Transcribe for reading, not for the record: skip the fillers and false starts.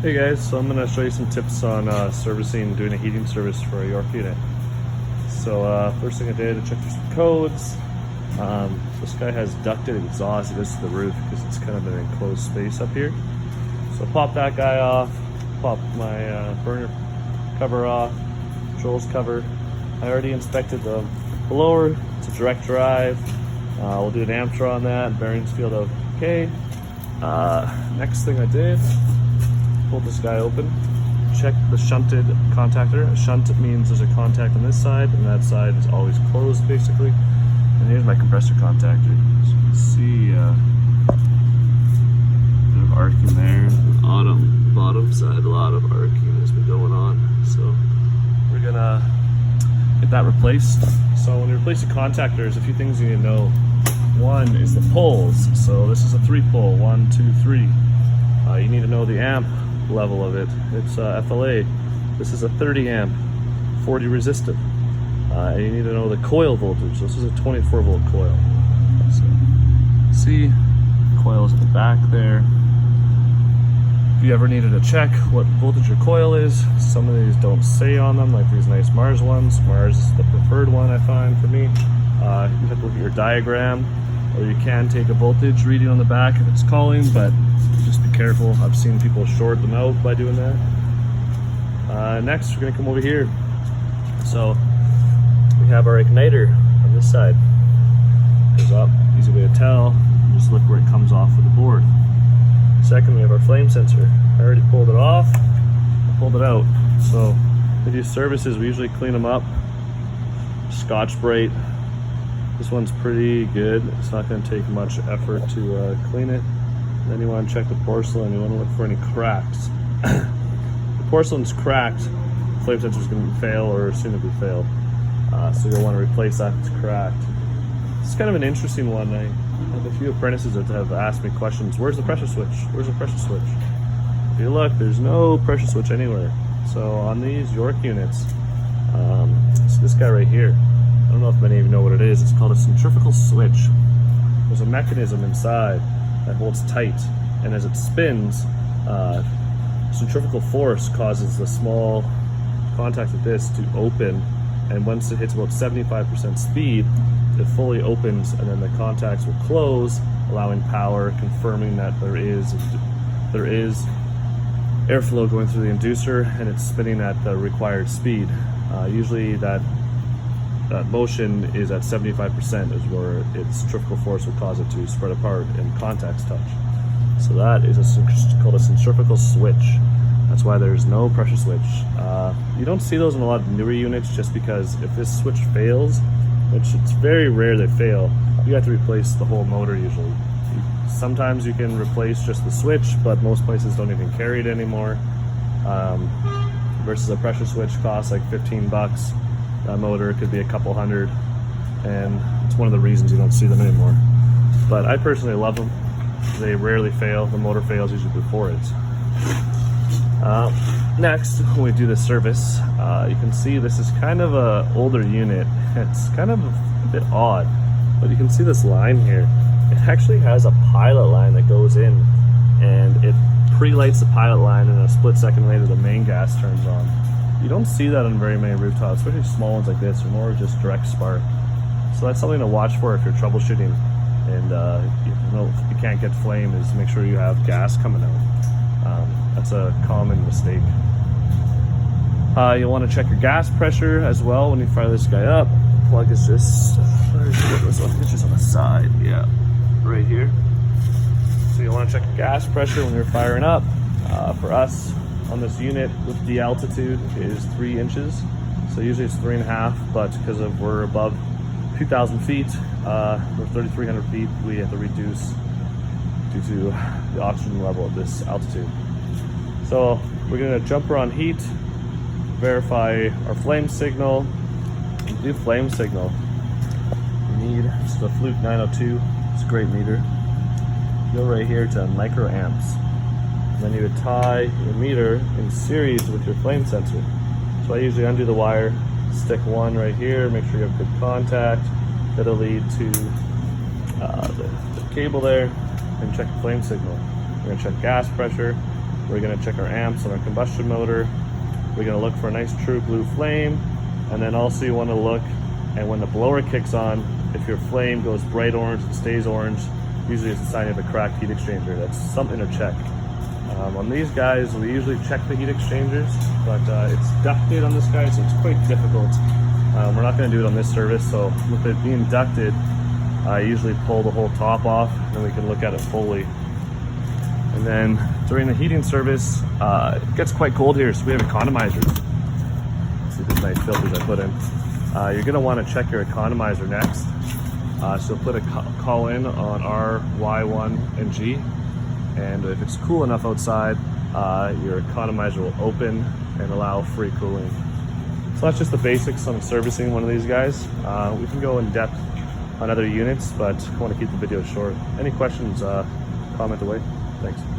Hey guys, so I'm going to show you some tips on doing a heating service for a York unit. So first thing I did, I checked for some codes. This guy has ducted exhaust. It goes to the roof because it's kind of an enclosed space up here. So pop that guy off, pop my burner cover off, controls cover. I already inspected the blower. It's a direct drive. We'll do an amp draw on that. Bearings feel okay. Next thing I did, pull this guy open, check the shunted contactor. A shunt means there's a contact on this side, and that side is always closed basically. And here's my compressor contactor. As you can see, bit of arcing there. The bottom side, a lot of arcing has been going on. So we're gonna get that replaced. So when you replace a contactor, there's a few things you need to know. One is the poles. So this is a 3-pole, 1, 2, 3. You need to know the amp level of it. It's FLA. This is a 30 amp, 40 resistive. And you need to know the coil voltage. This is a 24 volt coil. So see, coil's at the back there. If you ever needed to check what voltage your coil is, some of these don't say on them, like these nice Mars ones. Mars is the preferred one I find for me. You have to look at your diagram, or you can take a voltage reading on the back if it's calling, but just be careful. I've seen people short them out by doing that. Next, we're gonna come over here. So we have our igniter on this side. Goes up, easy way to tell. Just look where it comes off of the board. Second, we have our flame sensor. I already pulled it off, I pulled it out. So with these services, we usually clean them up. Scotch-Brite. This one's pretty good. It's not going to take much effort to clean it. And then you want to check the porcelain. You want to look for any cracks. The porcelain's cracked, the flame sensor's going to fail or soon to be failed. So you'll want to replace that if it's cracked. It's kind of an interesting one. I have a few apprentices that have asked me questions. Where's the pressure switch? Where's the pressure switch? If you look, there's no pressure switch anywhere. So on these York units, it's this guy right here. I don't know if many of you know what it is. It's called a centrifugal switch. There's a mechanism inside that holds tight, and as it spins, centrifugal force causes the small contact of this to open, and once it hits about 75% speed, it fully opens, and then the contacts will close, allowing power, confirming that there is airflow going through the inducer, and it's spinning at the required speed. Usually that motion is at 75% is where its centrifugal force will cause it to spread apart and contacts touch. So that is called a centrifugal switch. That's why there's no pressure switch. You don't see those in a lot of newer units just because if this switch fails, which it's very rare they fail, you have to replace the whole motor usually. Sometimes you can replace just the switch, but most places don't even carry it anymore. Versus a pressure switch costs like 15 bucks. That motor could be a couple hundred, and it's one of the reasons you don't see them anymore. But I personally love them. They rarely fail. The motor fails usually before it. Next, when we do the service, you can see this is kind of an older unit. It's kind of a bit odd, but you can see this line here. It actually has a pilot line that goes in, and it pre-lights the pilot line, and a split second later the main gas turns on. You don't see that on very many rooftops, especially small ones like this, or more just direct spark. So that's something to watch for if you're troubleshooting, and if you can't get flame, is make sure you have gas coming out. That's a common mistake. You'll want to check your gas pressure as well when you fire this guy up. Plug is just, it's just on the side, yeah, right here. So you'll want to check your gas pressure when you're firing up. For us, on this unit, with the altitude is 3 inches. So usually it's 3.5, but because we're above 2,000 feet, we're 3,300 feet, we have to reduce due to the oxygen level at this altitude. So we're gonna jumper on heat, verify our flame signal. To do flame signal, you need just a Fluke 902. It's a great meter. Go right here to microamps. And then you would tie your meter in series with your flame sensor. So I usually undo the wire, stick one right here, make sure you have good contact. That'll lead to the cable there, and check the flame signal. We're gonna check gas pressure. We're gonna check our amps on our combustion motor. We're gonna look for a nice true blue flame. And then also you wanna look, and when the blower kicks on, if your flame goes bright orange and stays orange, usually it's a sign of a cracked heat exchanger. That's something to check. On these guys, we usually check the heat exchangers, but it's ducted on this guy, so it's quite difficult. We're not gonna do it on this service, so with it being ducted, I usually pull the whole top off, and then we can look at it fully. And then during the heating service, it gets quite cold here, so we have economizers. See these nice filters I put in. You're gonna wanna check your economizer next. So put a call in on R, Y1, and G. And if it's cool enough outside, your economizer will open and allow free cooling. So that's just the basics on servicing one of these guys. We can go in depth on other units, but I want to keep the video short. Any questions, comment away. Thanks.